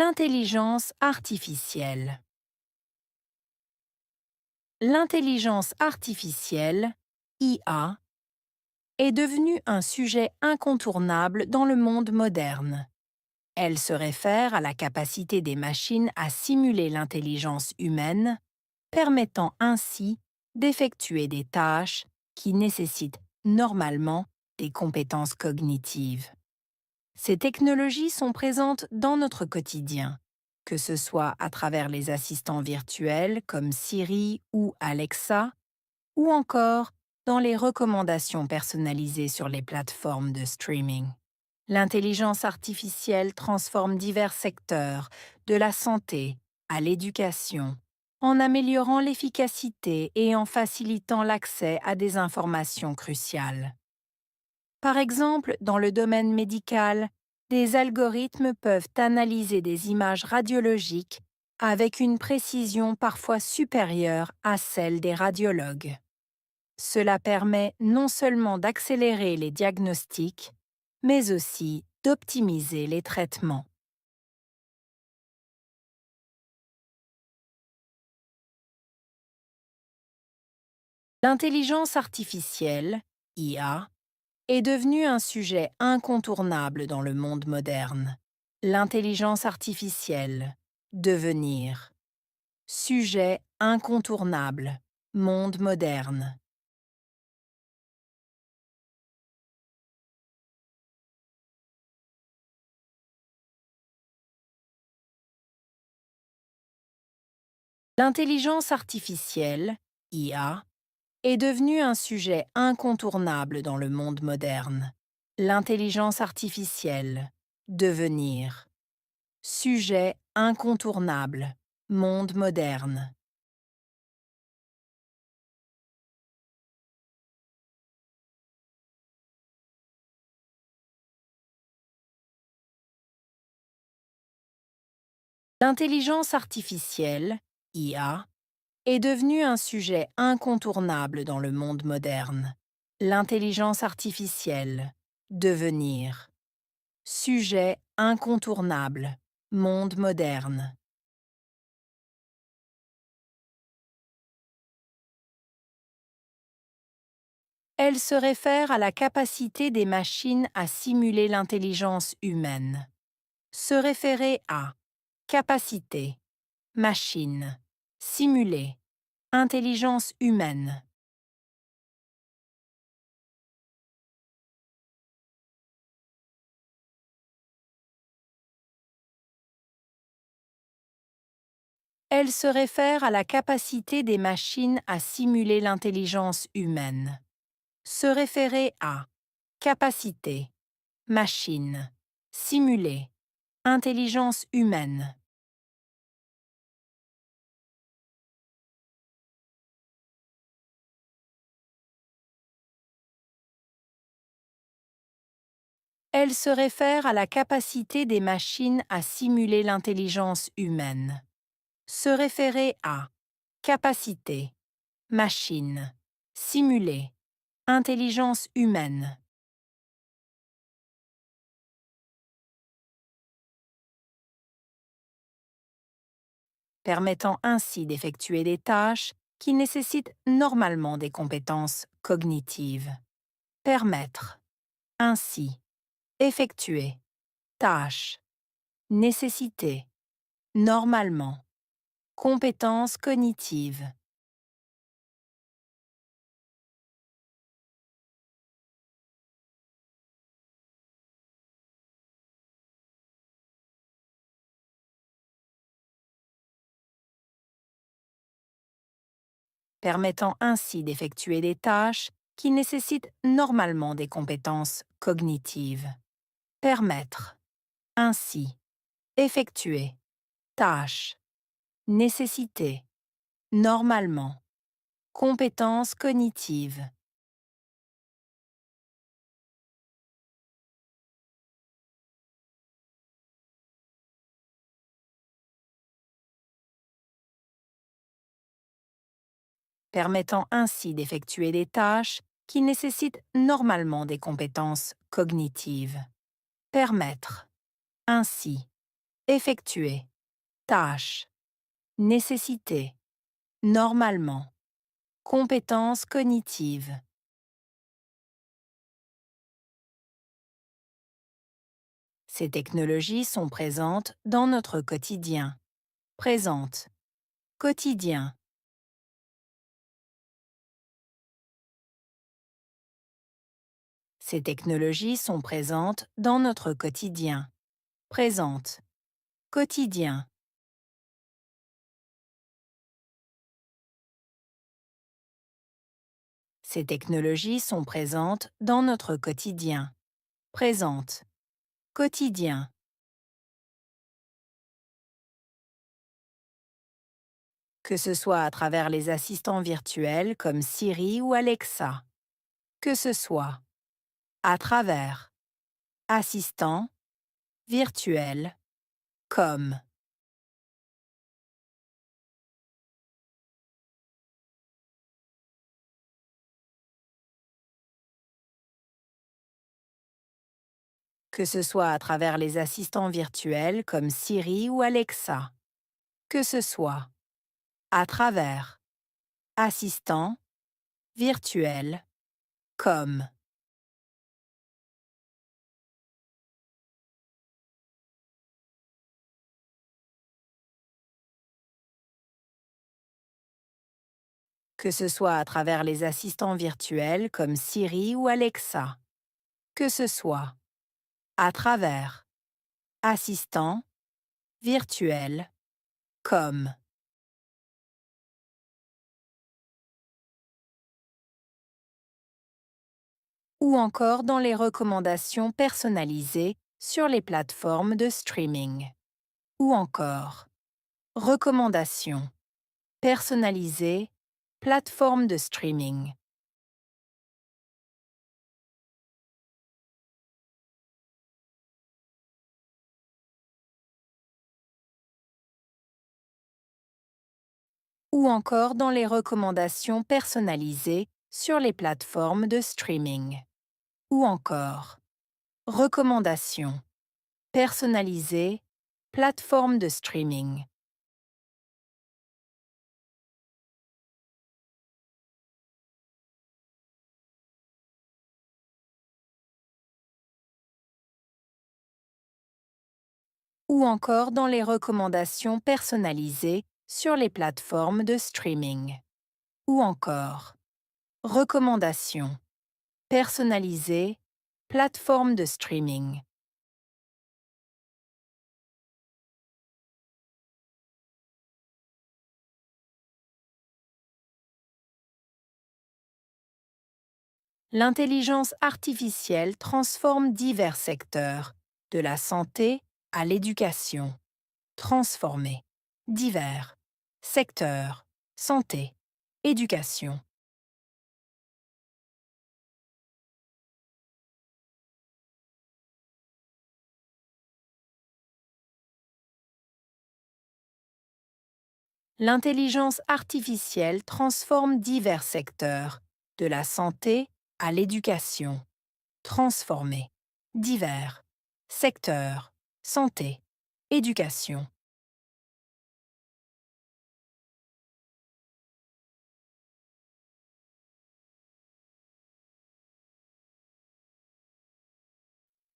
L'intelligence artificielle. L'intelligence artificielle, IA, est devenue un sujet incontournable dans le monde moderne. Elle se réfère à la capacité des machines à simuler l'intelligence humaine, permettant ainsi d'effectuer des tâches qui nécessitent normalement des compétences cognitives. Ces technologies sont présentes dans notre quotidien, que ce soit à travers les assistants virtuels comme Siri ou Alexa, ou encore dans les recommandations personnalisées sur les plateformes de streaming. L'intelligence artificielle transforme divers secteurs, de la santé à l'éducation, en améliorant l'efficacité et en facilitant l'accès à des informations cruciales. Par exemple, dans le domaine médical, des algorithmes peuvent analyser des images radiologiques avec une précision parfois supérieure à celle des radiologues. Cela permet non seulement d'accélérer les diagnostics, mais aussi d'optimiser les traitements. L'intelligence artificielle, IA, est devenue un sujet incontournable dans le monde moderne. L'intelligence artificielle, devenir. Sujet incontournable, monde moderne. L'intelligence artificielle, IA, est devenue un sujet incontournable dans le monde moderne. L'intelligence artificielle, devenir. Sujet incontournable, monde moderne. L'intelligence artificielle, IA, est devenue un sujet incontournable dans le monde moderne. L'intelligence artificielle, devenir. Sujet incontournable, monde moderne. Elle se réfère à la capacité des machines à simuler l'intelligence humaine. Se référer à capacité, machine, simuler, intelligence humaine. Elle se réfère à la capacité des machines à simuler l'intelligence humaine. Se référer à capacité, machine, simuler, intelligence humaine. Elle se réfère à la capacité des machines à simuler l'intelligence humaine. Se référer à capacité, machine, simuler, intelligence humaine. Permettant ainsi d'effectuer des tâches qui nécessitent normalement des compétences cognitives. Permettre, ainsi, effectuer, tâche, nécessité, normalement, compétences cognitives. Permettant ainsi d'effectuer des tâches qui nécessitent normalement des compétences cognitives. Permettre, ainsi, effectuer, tâche, nécessité, normalement, compétences cognitives. Permettant ainsi d'effectuer des tâches qui nécessitent normalement des compétences cognitives. Permettre, ainsi, effectuer, tâche, nécessité, normalement, compétence cognitive. Ces technologies sont présentes dans notre quotidien. Présente, quotidien. Ces technologies sont présentes dans notre quotidien. Présente, quotidien. Ces technologies sont présentes dans notre quotidien. Présente, quotidien. Que ce soit à travers les assistants virtuels comme Siri ou Alexa. Que ce soit à travers assistant, virtuel, comme. Que ce soit à travers les assistants virtuels comme Siri ou Alexa. Que ce soit à travers assistant, virtuel, comme. Que ce soit à travers les assistants virtuels comme Siri ou Alexa. Que ce soit à travers assistant, virtuel, comme. Ou encore dans les recommandations personnalisées sur les plateformes de streaming. Ou encore recommandations personnalisées, plateformes de streaming. Ou encore dans les recommandations personnalisées sur les plateformes de streaming. Ou encore recommandations personnalisées, plateformes de streaming. Ou encore dans les recommandations personnalisées sur les plateformes de streaming. Ou encore recommandations personnalisées, plateformes de streaming. L'intelligence artificielle transforme divers secteurs, de la santé à l'éducation. Transformer. Divers. Secteurs. Santé. Éducation. L'intelligence artificielle transforme divers secteurs, de la santé à l'éducation. Transformer. Divers. Secteurs. Santé. Éducation.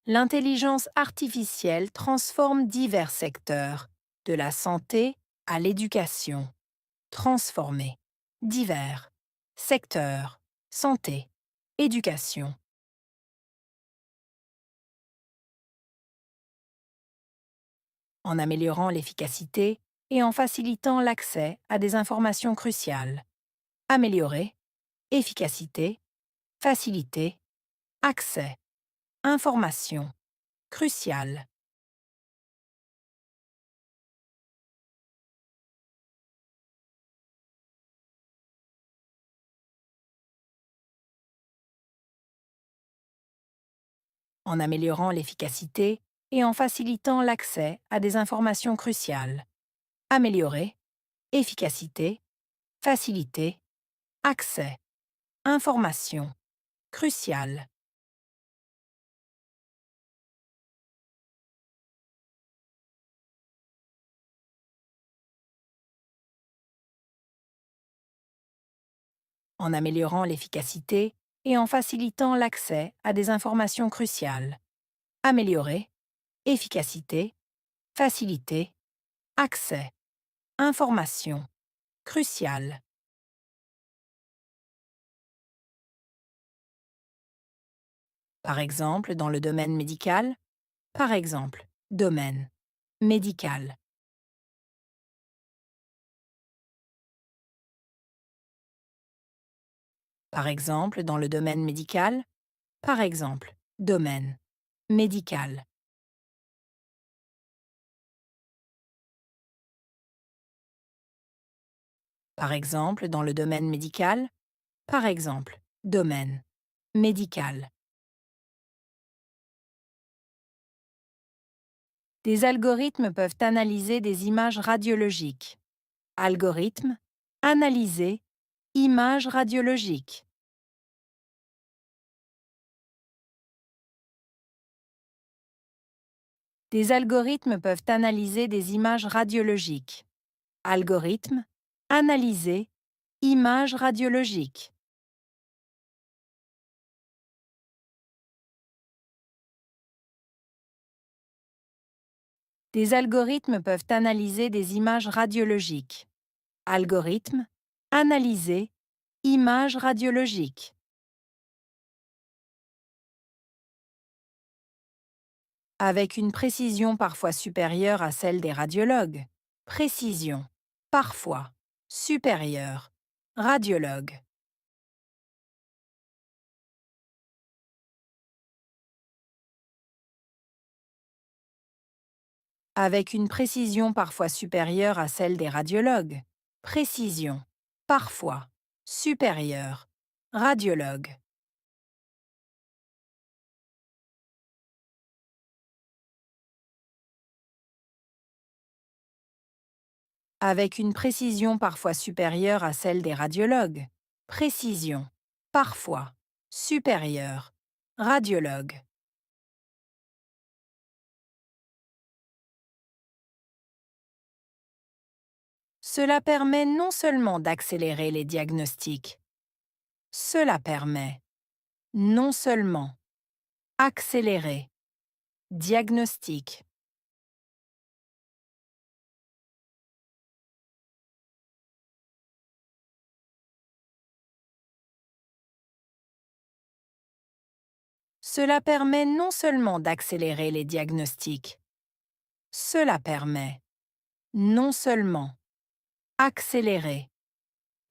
L'intelligence artificielle transforme divers secteurs, de la santé à l'éducation. Transformer. Divers. Secteurs. Santé. Éducation. En améliorant l'efficacité et en facilitant l'accès à des informations cruciales. Améliorer. Efficacité. Faciliter. Accès. Information. Crucial. En améliorant l'efficacité et en facilitant l'accès à des informations cruciales. Améliorer. Efficacité. Faciliter. Accès. Information. Crucial. en améliorant l'efficacité et en facilitant l'accès à des informations cruciales. Améliorer, efficacité, facilité, accès, information, crucial. Par exemple, dans le domaine médical, par exemple, domaine médical. Par exemple, dans le domaine médical, par exemple, domaine médical. Par exemple, dans le domaine médical, par exemple, domaine médical. Des algorithmes peuvent analyser des images radiologiques. Algorithme, analyser, images radiologiques. Des algorithmes peuvent analyser des images radiologiques. Algorithme, analyser, images radiologiques. Des algorithmes peuvent analyser des images radiologiques. Algorithme, analyser, images radiologiques. Avec une précision parfois supérieure à celle des radiologues. Précision, parfois, supérieure. Radiologue. Avec une précision parfois supérieure à celle des radiologues. Précision, parfois, supérieure. Radiologue. Avec une précision parfois supérieure à celle des radiologues. Précision, parfois, supérieure. Radiologue. Cela permet non seulement d'accélérer les diagnostics, cela permet non seulement accélérer diagnostic, cela permet non seulement d'accélérer les diagnostics, cela permet non seulement accélérer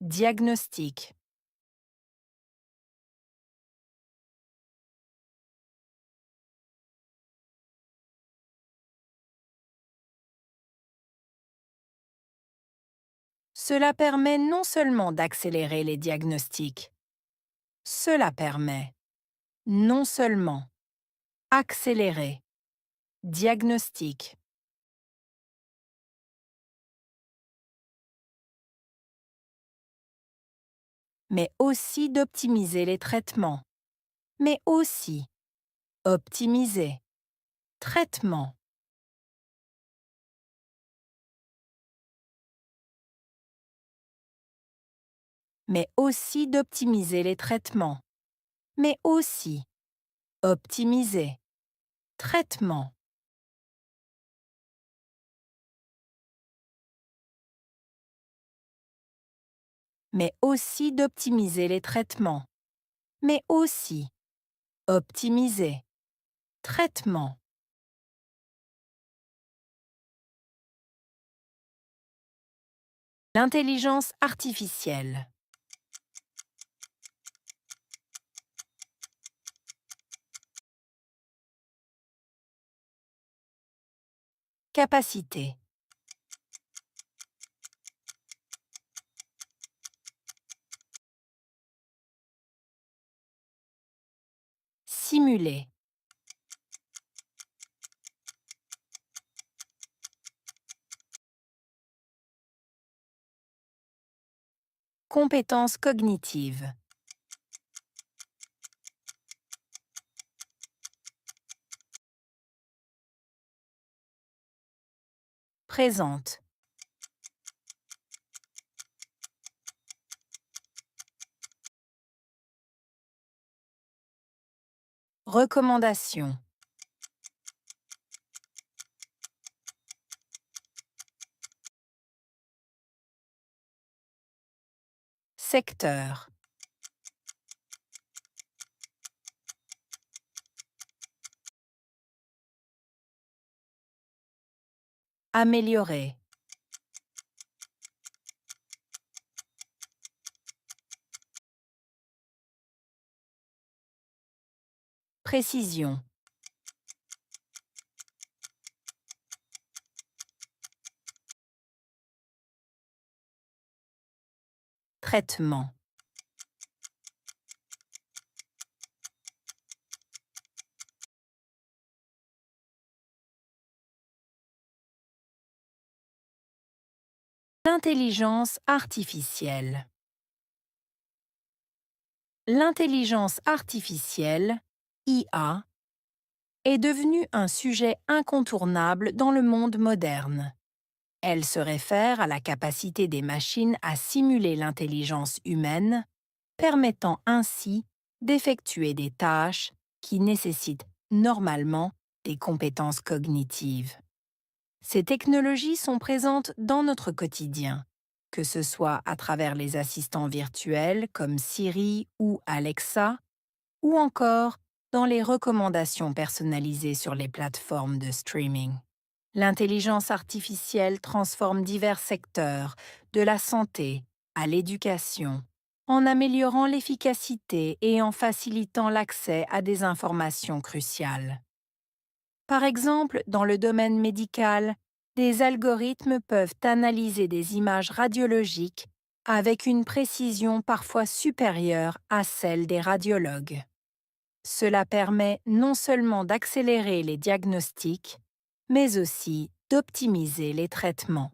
diagnostic, cela permet non seulement d'accélérer les diagnostics, cela permet non seulement accélérer diagnostic, mais aussi d'optimiser les traitements, mais aussi optimiser traitement, mais aussi d'optimiser les traitements, mais aussi optimiser traitement, mais aussi d'optimiser les traitements, mais aussi optimiser traitement. L'intelligence artificielle. Capacité. Simuler. Compétences cognitives. Présente. Recommandations. Secteur. Améliorer. Précision. Traitement. L'intelligence artificielle. L'intelligence artificielle, IA, est devenue un sujet incontournable dans le monde moderne. Elle se réfère à la capacité des machines à simuler l'intelligence humaine, permettant ainsi d'effectuer des tâches qui nécessitent normalement des compétences cognitives. Ces technologies sont présentes dans notre quotidien, que ce soit à travers les assistants virtuels comme Siri ou Alexa, ou encore dans les recommandations personnalisées sur les plateformes de streaming. L'intelligence artificielle transforme divers secteurs, de la santé à l'éducation, en améliorant l'efficacité et en facilitant l'accès à des informations cruciales. Par exemple, dans le domaine médical, des algorithmes peuvent analyser des images radiologiques avec une précision parfois supérieure à celle des radiologues. Cela permet non seulement d'accélérer les diagnostics, mais aussi d'optimiser les traitements.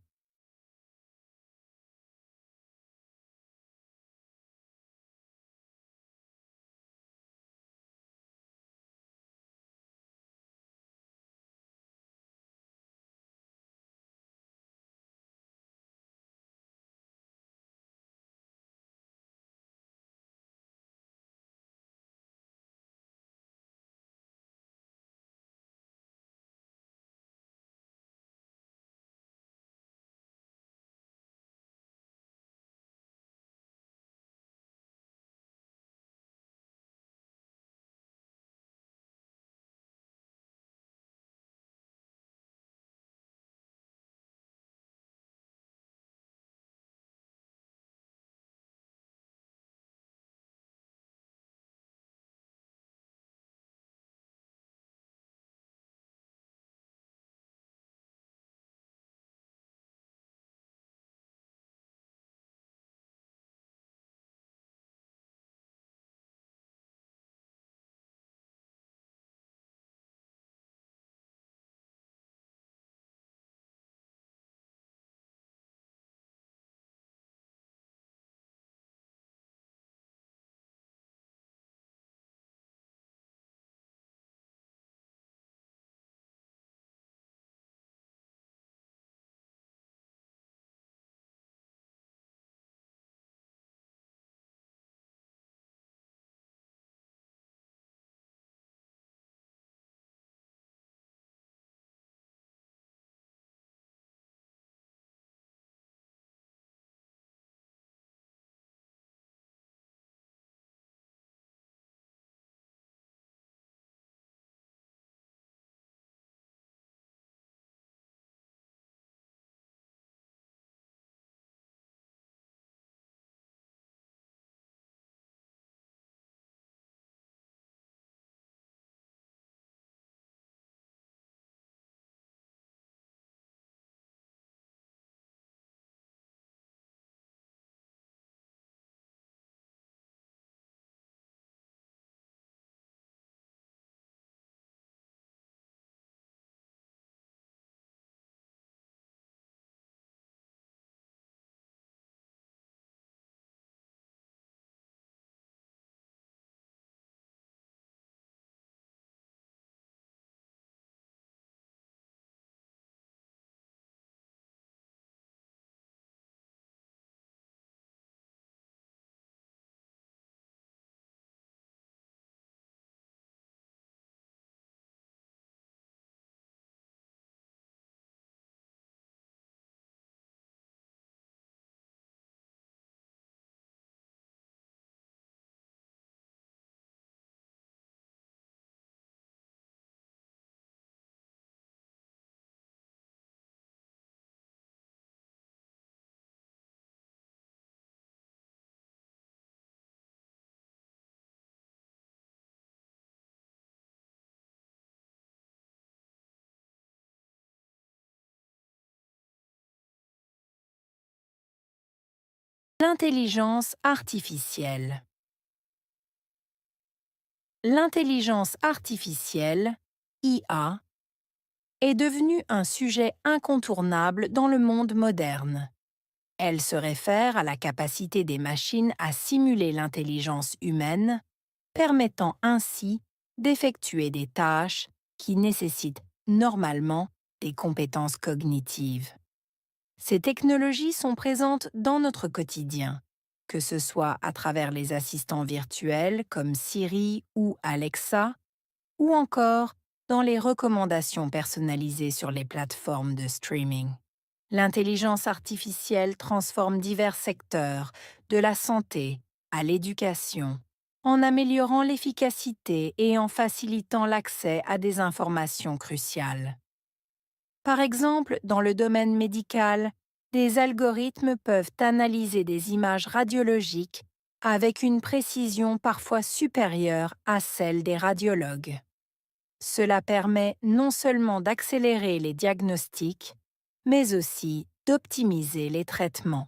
L'intelligence artificielle. L'intelligence artificielle, IA, est devenue un sujet incontournable dans le monde moderne. Elle se réfère à la capacité des machines à simuler l'intelligence humaine, permettant ainsi d'effectuer des tâches qui nécessitent normalement des compétences cognitives. Ces technologies sont présentes dans notre quotidien, que ce soit à travers les assistants virtuels comme Siri ou Alexa, ou encore dans les recommandations personnalisées sur les plateformes de streaming. L'intelligence artificielle transforme divers secteurs, de la santé à l'éducation, en améliorant l'efficacité et en facilitant l'accès à des informations cruciales. Par exemple, dans le domaine médical, des algorithmes peuvent analyser des images radiologiques avec une précision parfois supérieure à celle des radiologues. Cela permet non seulement d'accélérer les diagnostics, mais aussi d'optimiser les traitements.